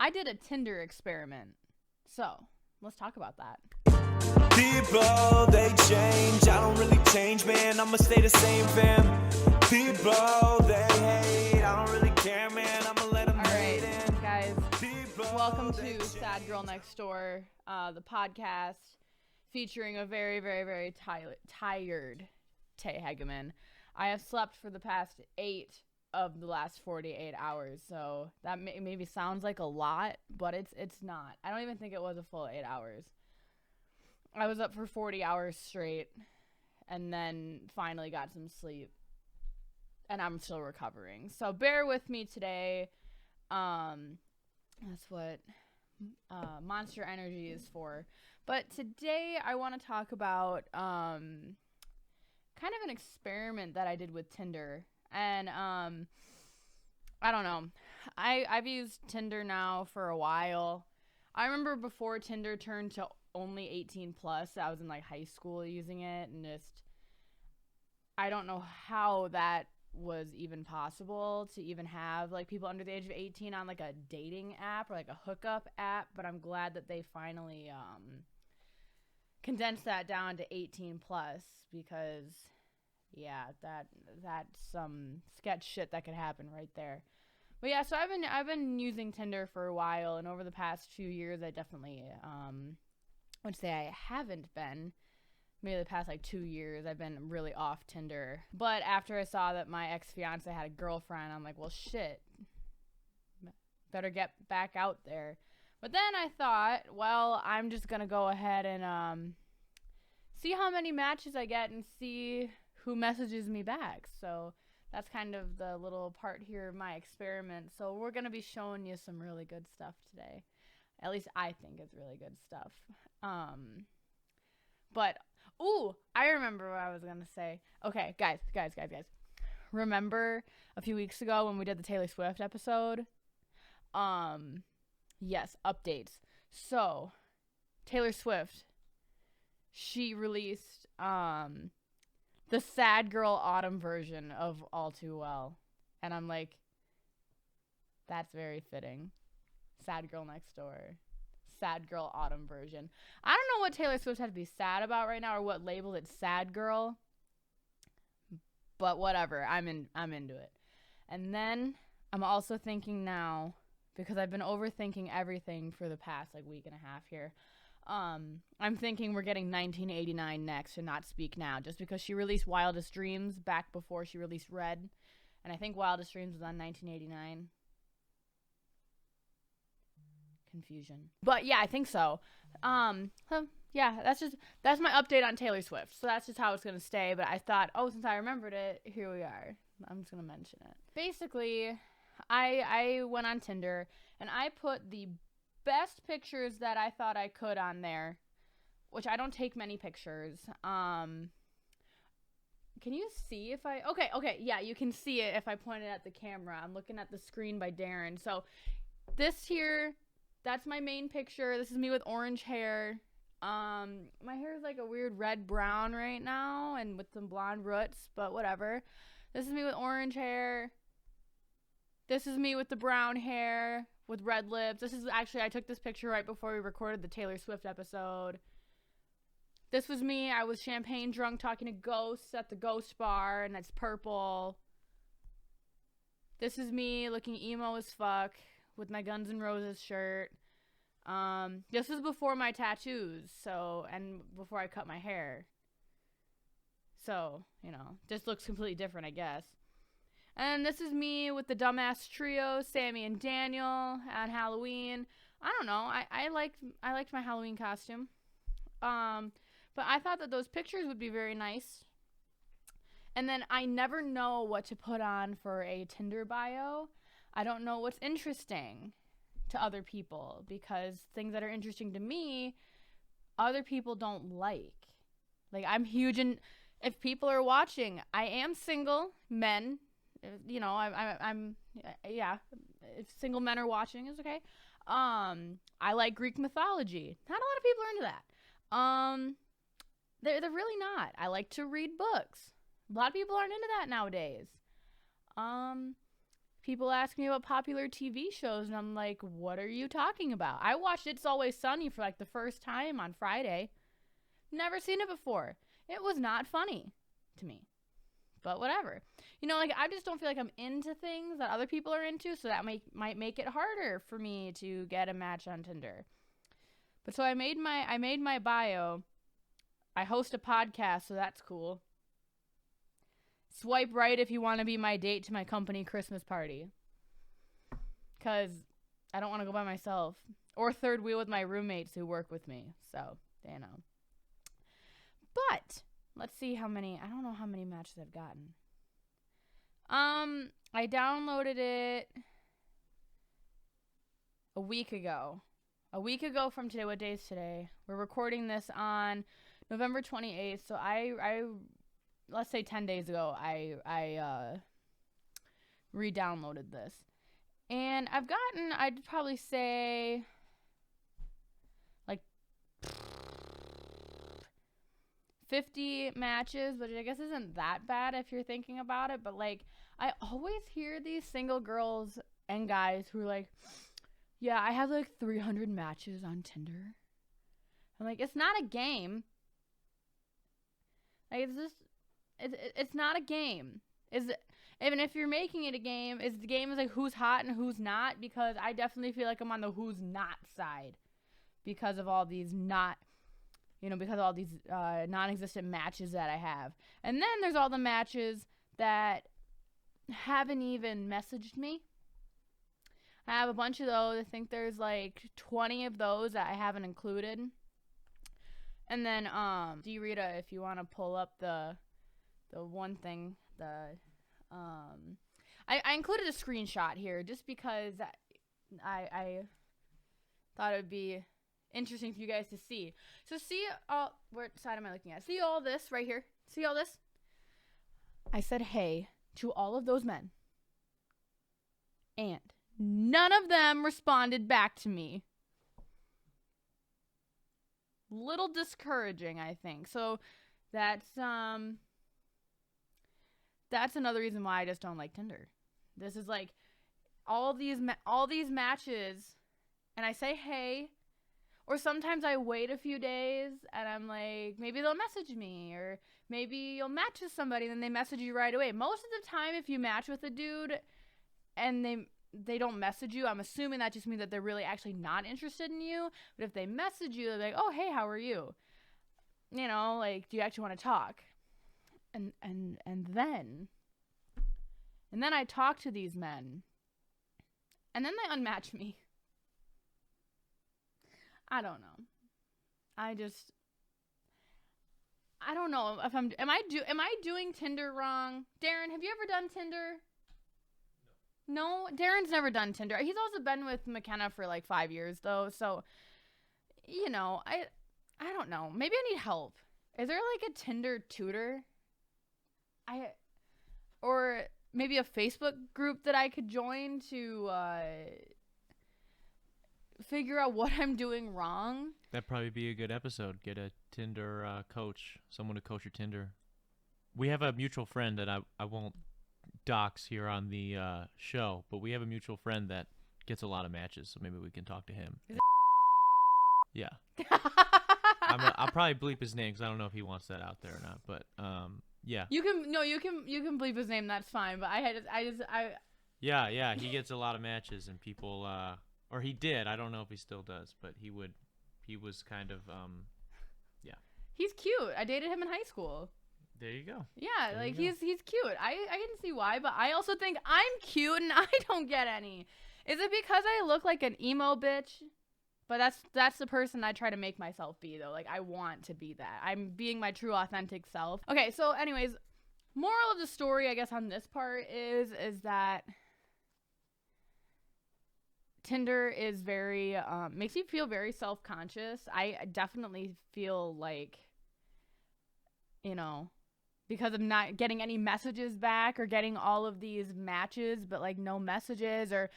I did a Tinder experiment. So, let's talk about that. People, they change. I don't really change, man. I'ma stay the same, fam. People, they hate. I don't really care, man. I'ma let them hate. All right, guys. Welcome to Sad Girl Next Door, the podcast featuring a very, very, very tired Tay Hegeman. I have slept for the past 8 of the last 48 hours, so that maybe sounds like a lot, but it's not. I don't even think it was a full 8 hours. I was up for 40 hours straight, and then finally got some sleep, and I'm still recovering. So bear with me today. That's what Monster Energy is for. But today I want to talk about kind of an experiment that I did with Tinder. And I don't know. I've used Tinder now for a while. I remember before Tinder turned to only 18 plus, I was in like high school using it, and just I don't know how that was even possible to even have like people under the age of 18 on like a dating app or like a hookup app, but I'm glad that they finally condensed that down to 18 plus, because yeah, that's some sketch shit that could happen right there. But yeah, so I've been using Tinder for a while, and over the past few years I definitely would say I haven't been. Maybe the past like 2 years I've been really off Tinder. But after I saw that my ex-fiance had a girlfriend, I'm like, well, shit, better get back out there. But then I thought, well, I'm just gonna go ahead and see how many matches I get and see who messages me back. So that's kind of the little part here of my experiment. So we're gonna be showing you some really good stuff today. At least I think it's really good stuff. But ooh, I remember what I was gonna say. Okay, guys. Remember a few weeks ago when we did the Taylor Swift episode? Yes, updates. So, Taylor Swift, she released the Sad Girl Autumn version of All Too Well. And I'm like, that's very fitting. Sad Girl Next Door. Sad Girl Autumn version. I don't know what Taylor Swift has to be sad about right now, or what labeled it Sad Girl, but whatever. I'm into it. And then I'm also thinking now, because I've been overthinking everything for the past like week and a half here. I'm thinking we're getting 1989 next and Not Speak Now, just because she released Wildest Dreams back before she released Red, and I think Wildest Dreams was on 1989. Confusion. But yeah, I think so. Yeah, that's my update on Taylor Swift. So that's just how it's gonna stay. But I thought, oh, since I remembered it, here we are. I'm just gonna mention it. Basically, I went on Tinder and I put the best pictures that I thought I could on there, which I don't take many pictures. Can you see if I... Okay, yeah, you can see it if I point it at the camera. I'm looking at the screen by Darren. So this here... That's my main picture. This is me with orange hair. My hair is like a weird red-brown right now and with some blonde roots, but whatever. This is me with orange hair. This is me with the brown hair with red lips. This is actually, I took this picture right before we recorded the Taylor Swift episode. This was me. I was champagne drunk talking to ghosts at the ghost bar, and that's purple. This is me looking emo as fuck with my Guns N' Roses shirt. This was before my tattoos, and before I cut my hair. So, just looks completely different, I guess. And this is me with the dumbass trio, Sammy and Daniel, on Halloween. I don't know. I liked my Halloween costume. But I thought that those pictures would be very nice. And then I never know what to put on for a Tinder bio. I don't know what's interesting to other people, because things that are interesting to me, other people don't like. Like, I'm huge in, if people are watching, I am single, men, I'm yeah, if single men are watching, it's okay. I like Greek mythology. Not a lot of people are into that. They're really not. I like to read books. A lot of people aren't into that nowadays. people ask me about popular TV shows, and I'm like, what are you talking about? I watched It's Always Sunny for like the first time on Friday. Never seen it before. It was not funny to me. But whatever. You know, like, I just don't feel like I'm into things that other people are into, so that might make it harder for me to get a match on Tinder. But so I made my bio. I host a podcast, so that's cool. Swipe right if you want to be my date to my company Christmas party. Because I don't want to go by myself. Or third wheel with my roommates who work with me. So, you know. But, let's see how many. I don't know how many matches I've gotten. I downloaded it a week ago. A week ago from today. What day is today? We're recording this on November 28th. So I let's say 10 days ago, I re-downloaded this. And I've gotten, I'd probably say, like 50 matches, which I guess isn't that bad if you're thinking about it. But, like, I always hear these single girls and guys who are like, yeah, I have, like, 300 matches on Tinder. I'm like, it's not a game. Like, it's just, it's not a game. Even if you're making it a game, the game is like who's hot and who's not, because I definitely feel like I'm on the who's not side because of all these non-existent matches that I have. And then there's all the matches that haven't even messaged me. I have a bunch of those. I think there's like 20 of those that I haven't included. And then, D-Rita, if you want to pull up the one thing, I included a screenshot here just because I thought it would be interesting for you guys to see. So see all, what side am I looking at? See all this right here? See all this? I said hey to all of those men. And none of them responded back to me. Little discouraging, I think. So that's another reason why I just don't like Tinder. This is like all these matches, and I say hey, or sometimes I wait a few days and I'm like, maybe they'll message me, or maybe you'll match with somebody and then they message you right away. Most of the time, if you match with a dude and they don't message you, I'm assuming that just means that they're really actually not interested in you. But if they message you, they're like, oh, hey, how are you? You know, like, do you actually want to talk? And then I talk to these men, and then they unmatch me. I don't know. I don't know if am I doing Tinder wrong? Darren, have you ever done Tinder? No, Darren's never done Tinder. He's also been with McKenna for like 5 years though, so you know, I don't know. Maybe I need help. Is there like a Tinder tutor? Or maybe a Facebook group that I could join to figure out what I'm doing wrong. That'd probably be a good episode. Get a Tinder coach, someone to coach your Tinder. We have a mutual friend that I won't dox here on the show, but we have a mutual friend that gets a lot of matches, so maybe we can talk to him. Yeah. I'll probably bleep his name because I don't know if he wants that out there or not, but yeah. You can bleep his name. That's fine. But Yeah. He gets a lot of matches, and people, or he did. I don't know if he still does, but he was kind of, yeah. He's cute. I dated him in high school. There you go. Yeah, like he's cute. I can see why, but I also think I'm cute and I don't get any. Is it because I look like an emo bitch? But that's the person I try to make myself be, though. Like, I want to be that. I'm being my true, authentic self. Okay, so anyways, moral of the story, I guess, on this part is that Tinder is very, makes you feel very self-conscious. I definitely feel like, you know, because of not getting any messages back or getting all of these matches, but, like, no messages. Or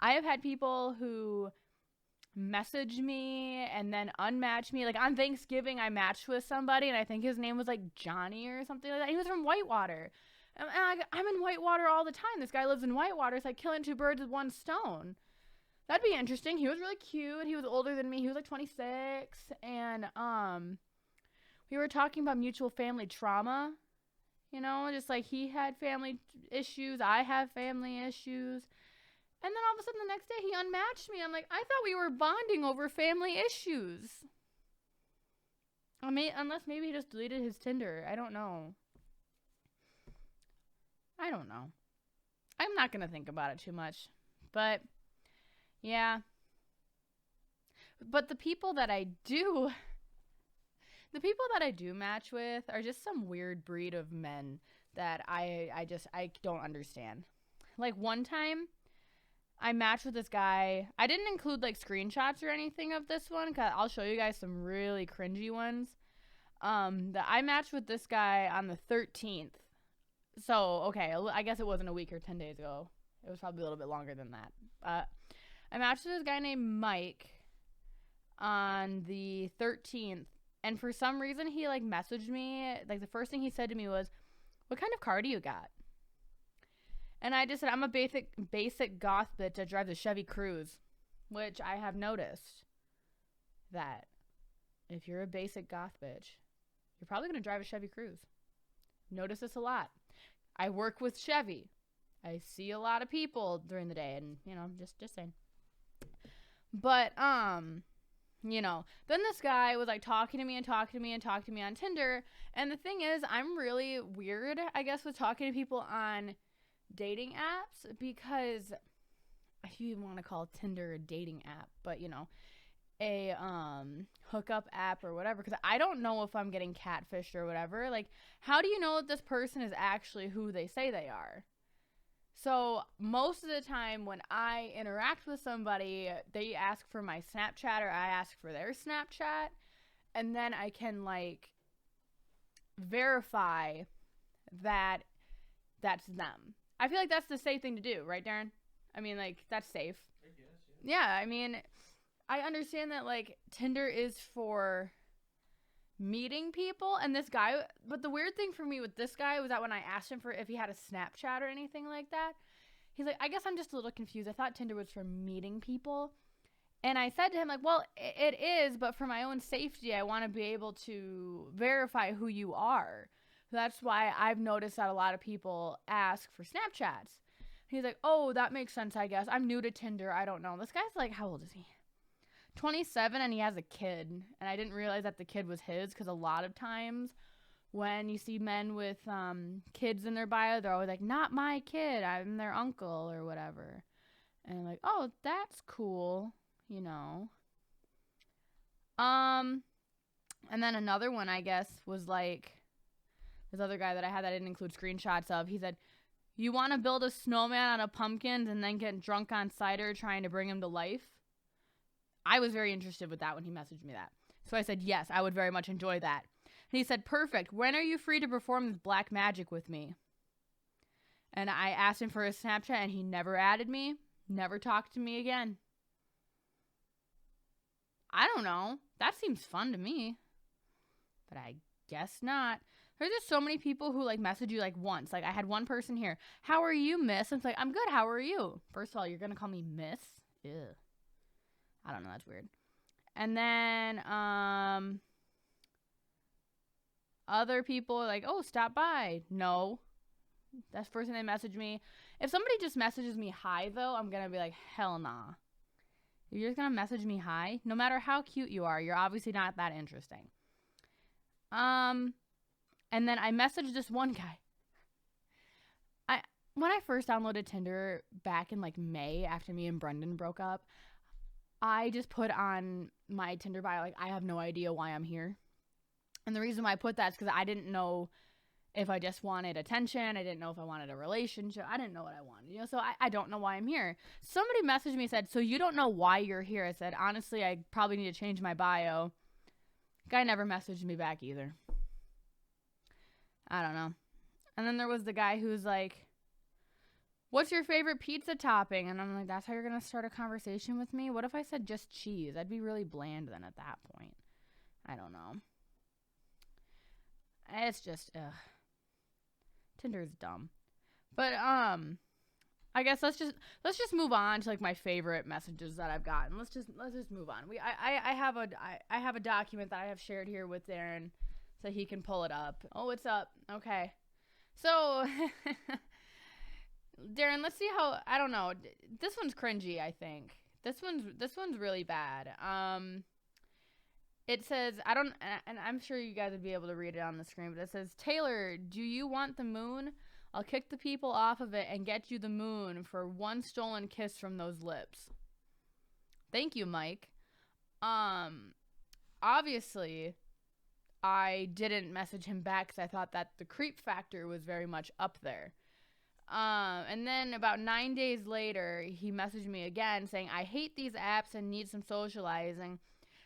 I have had people who message me and then unmatch me. Like, on Thanksgiving, I matched with somebody, and I think his name was, like, Johnny or something like that. He was from Whitewater. And I'm in Whitewater all the time. This guy lives in Whitewater. It's like killing two birds with one stone. That'd be interesting. He was really cute. He was older than me. He was like 26. And we were talking about mutual family trauma. You know, just like he had family issues. I have family issues. And then all of a sudden the next day he unmatched me. I'm like, I thought we were bonding over family issues. Unless maybe he just deleted his Tinder. I don't know. I'm not going to think about it too much. But, yeah. But the people that I do match with are just some weird breed of men that I don't understand. Like one time, I matched with this guy. I didn't include like screenshots or anything of this one, because I'll show you guys some really cringy ones. That I matched with this guy on the 13th. So, okay, I guess it wasn't a week or 10 days ago. It was probably a little bit longer than that. I matched with this guy named Mike on the 13th. And for some reason, he, like, messaged me. Like, the first thing he said to me was, "What kind of car do you got?" And I just said, "I'm a basic goth bitch that drives a Chevy Cruze." Which I have noticed that if you're a basic goth bitch, you're probably going to drive a Chevy Cruze. Notice this a lot. I work with Chevy. I see a lot of people during the day, and, you know, just saying. But, you know, then this guy was, like, talking to me on Tinder, and the thing is, I'm really weird, I guess, with talking to people on dating apps, because if you even want to call Tinder a dating app, but, you know, a hookup app or whatever, because I don't know if I'm getting catfished or whatever. Like, how do you know that this person is actually who they say they are? So most of the time when I interact with somebody, they ask for my Snapchat or I ask for their Snapchat, and then I can, like, verify that that's them. I feel like that's the safe thing to do, right, Darren? I mean, like, that's safe. I guess, yeah. Yeah, I mean, I understand that, like, Tinder is for meeting people, and this guy, but the weird thing for me with this guy was that when I asked him for if he had a Snapchat or anything like that, he's like, "I guess I'm just a little confused. I thought Tinder was for meeting people." And I said to him, like, "Well, it is, but for my own safety, I want to be able to verify who you are. That's why I've noticed that a lot of people ask for Snapchats." He's like, "Oh, that makes sense, I guess. I'm new to Tinder. I don't know." This guy's like, how old is he? 27, and he has a kid. And I didn't realize that the kid was his, because a lot of times when you see men with kids in their bio, they're always like, "Not my kid. I'm their uncle," or whatever. And I'm like, oh, that's cool, you know. And then another one, I guess, was like this other guy that I had that I didn't include screenshots of. He said, "You want to build a snowman out of pumpkins and then get drunk on cider trying to bring him to life?" I was very interested with that when he messaged me that. So I said, yes, I would very much enjoy that. And he said, "Perfect. When are you free to perform this black magic with me?" And I asked him for his Snapchat, and he never added me, never talked to me again. I don't know. That seems fun to me. But I guess not. There's just so many people who, like, message you, like, once. Like, I had one person here, "How are you, miss?" And it's like, "I'm good. How are you?" First of all, you're going to call me miss? Ew. I don't know. That's weird. And then other people are like, "Oh, stop by." No. That's the first thing they message me. If somebody just messages me hi, though, I'm going to be like, hell nah. If you're just going to message me hi, no matter how cute you are, you're obviously not that interesting. And then I messaged this one guy. When I first downloaded Tinder back in, like, May after me and Brendan broke up, I just put on my Tinder bio, like, "I have no idea why I'm here." And the reason why I put that is because I didn't know if I just wanted attention. I didn't know if I wanted a relationship. I didn't know what I wanted, you know, so I don't know why I'm here. Somebody messaged me and said, "So you don't know why you're here?" I said, "Honestly, I probably need to change my bio." Guy never messaged me back either. I don't know. And then there was the guy who's like, "What's your favorite pizza topping?" And I'm like, that's how you're going to start a conversation with me? What if I said just cheese? I'd be really bland then at that point. I don't know. It's just, ugh. Tinder's dumb. But I guess let's just move on to like my favorite messages that I've gotten. Let's just move on. I have a document that I have shared here with Darren so he can pull it up. Oh, it's up. Okay. So Darren, let's see how, I don't know. This one's cringy, I think. This one's really bad. It says, and I'm sure you guys would be able to read it on the screen, but it says, Taylor, do you want the moon? I'll kick the people off of it and get you the moon for one stolen kiss from those lips. Thank you, Mike. Obviously, I didn't message him back because I thought that the creep factor was very much up there. And then about 9 days later, he messaged me again saying, I hate these apps and need some socializing.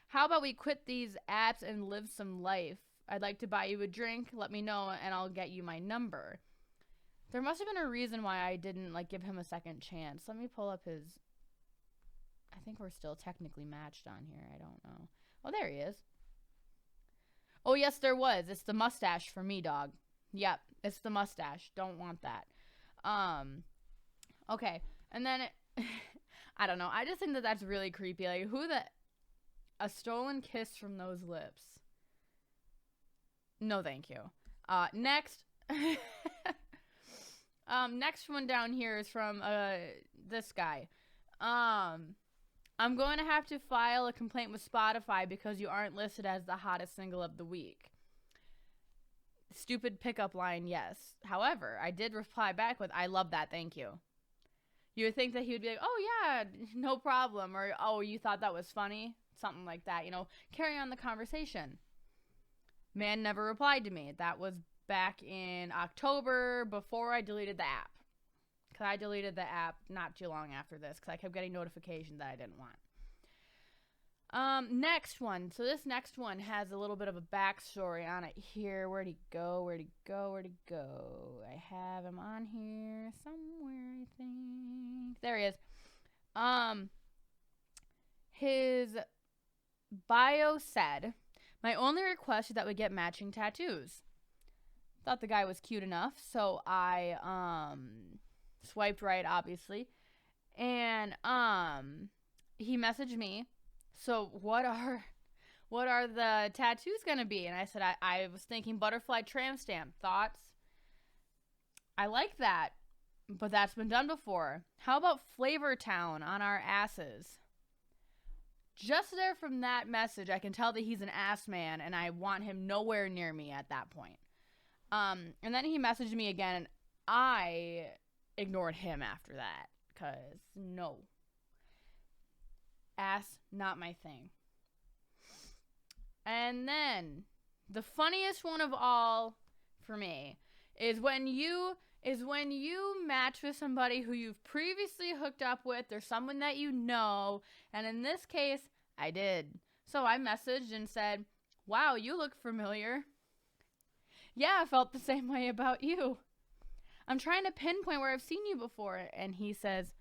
How about we quit these apps and live some life? I'd like to buy you a drink. Let me know and I'll get you my number. There must have been a reason why I didn't like give him a second chance. Let me pull up his... I think we're still technically matched on here. I don't know. Oh, there he is. Oh, yes, there was. It's the mustache for me, dog. Yep, it's the mustache. Don't want that. Okay, and then I don't know. I just think that that's really creepy. Like, a stolen kiss from those lips. No, thank you. Next, next one down here is from this guy. I'm going to have to file a complaint with Spotify because you aren't listed as the hottest single of the week. Stupid pickup line, yes. However, I did reply back with, I love that, thank you. You would think that he would be like, oh yeah, no problem. Or, oh, you thought that was funny? Something like that, carry on the conversation. Man never replied to me. That was back in October before I deleted the app. Because I deleted the app not too long after this because I kept getting notifications that I didn't want. Next one. So this next one has a little bit of a backstory on it here. Where'd he go? I have him on here somewhere, I think. There he is. His bio said, my only request is that we get matching tattoos. Thought the guy was cute enough, so I, swiped right, obviously. And, he messaged me. So what are the tattoos gonna be? And I said, I was thinking butterfly tramp stamp. Thoughts? I like that, but that's been done before. How about Flavor Town on our asses? Just there from that message, I can tell that he's an ass man, and I want him nowhere near me at that point. And then he messaged me again, and I ignored him after that, because no. Ass, not my thing. And then the funniest one of all for me is when you match with somebody who you've previously hooked up with or someone that you know, and in this case I did. So I messaged and said, wow, you look familiar. Yeah, I felt the same way about you. I'm trying to pinpoint where I've seen you before. And he says,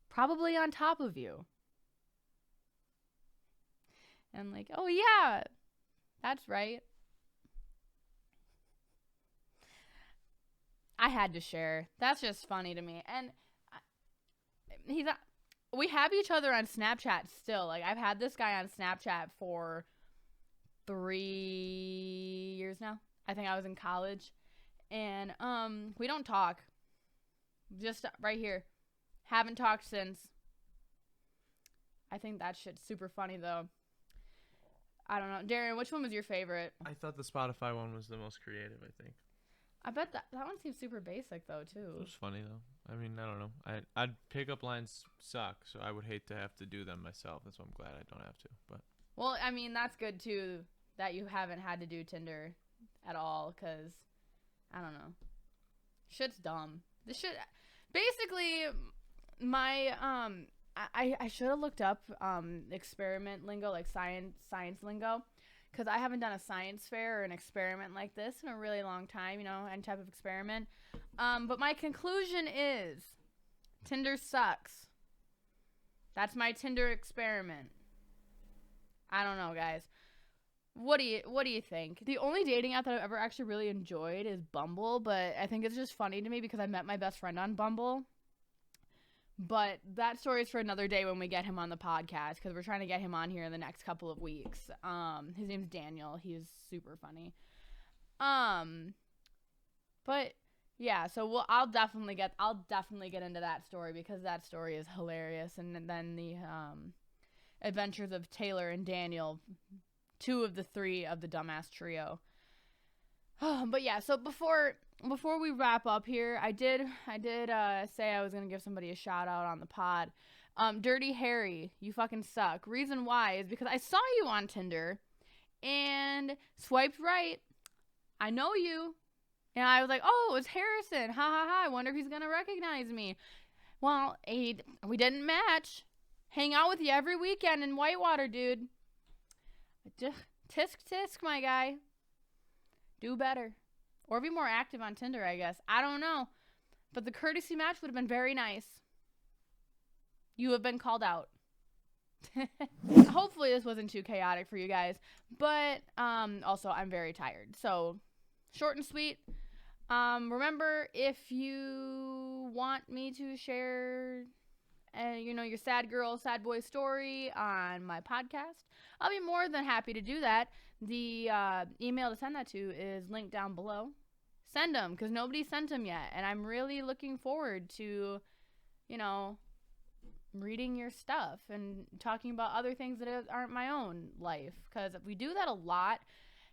probably on top of you. And I'm like, oh yeah, that's right. I had to share. That's just funny to me. And we have each other on Snapchat still. Like, I've had this guy on Snapchat for 3 years now. I think I was in college. And we don't talk. Just right here. Haven't talked since. I think that shit's super funny though. I don't know. Darren, which one was your favorite? I thought the Spotify one was the most creative, I think. I bet that one seems super basic though too. It was funny though. I mean, I don't know. I'd pickup lines suck, so I would hate to have to do them myself. That's why I'm glad I don't have to. But well, I mean, that's good too that you haven't had to do Tinder at all, because I don't know. Shit's dumb. This shit basically my I should have looked up experiment lingo, like science lingo, because I haven't done a science fair or an experiment like this in a really long time, any type of experiment. But my conclusion is Tinder sucks. That's my Tinder experiment. I don't know, guys. What do you think? The only dating app that I've ever actually really enjoyed is Bumble, but I think it's just funny to me because I met my best friend on Bumble. But that story is for another day when we get him on the podcast, because we're trying to get him on here in the next couple of weeks. His name's Daniel. He's super funny. But yeah, so I'll definitely get into that story, because that story is hilarious. And then the adventures of Taylor and Daniel, 2 of the 3 of the dumbass trio. But yeah, so before we wrap up here, I did say I was gonna give somebody a shout out on the pod. Dirty Harry, you fucking suck. Reason why is because I saw you on Tinder and swiped right. I know you. And I was like, oh, it's Harrison. Ha ha ha. I wonder if he's gonna recognize me. Well, we didn't match. Hang out with you every weekend in Whitewater, dude. Tisk tisk, my guy. Do better. Or be more active on Tinder, I guess. I don't know. But the courtesy match would have been very nice. You have been called out. Hopefully this wasn't too chaotic for you guys. But also, I'm very tired. So, short and sweet. Remember, if you want me to share your sad girl, sad boy story on my podcast, I'll be more than happy to do that. The email to send that to is linked down below. Send them, because nobody sent them yet. And I'm really looking forward to, reading your stuff and talking about other things that aren't my own life. Because we do that a lot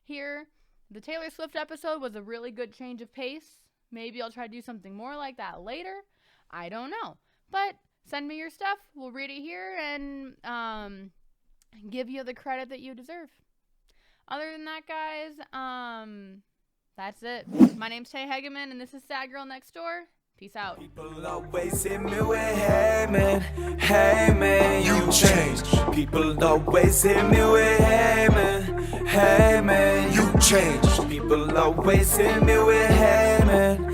here. The Taylor Swift episode was a really good change of pace. Maybe I'll try to do something more like that later. I don't know. But send me your stuff. We'll read it here and give you the credit that you deserve. Other than that, guys, that's it. My name's Tay Hegeman, and this is Sad Girl Next Door. Peace out. People always hit me with, hey man, you changed. People always hit me with, hey man, you changed. People always hit me with, hey man,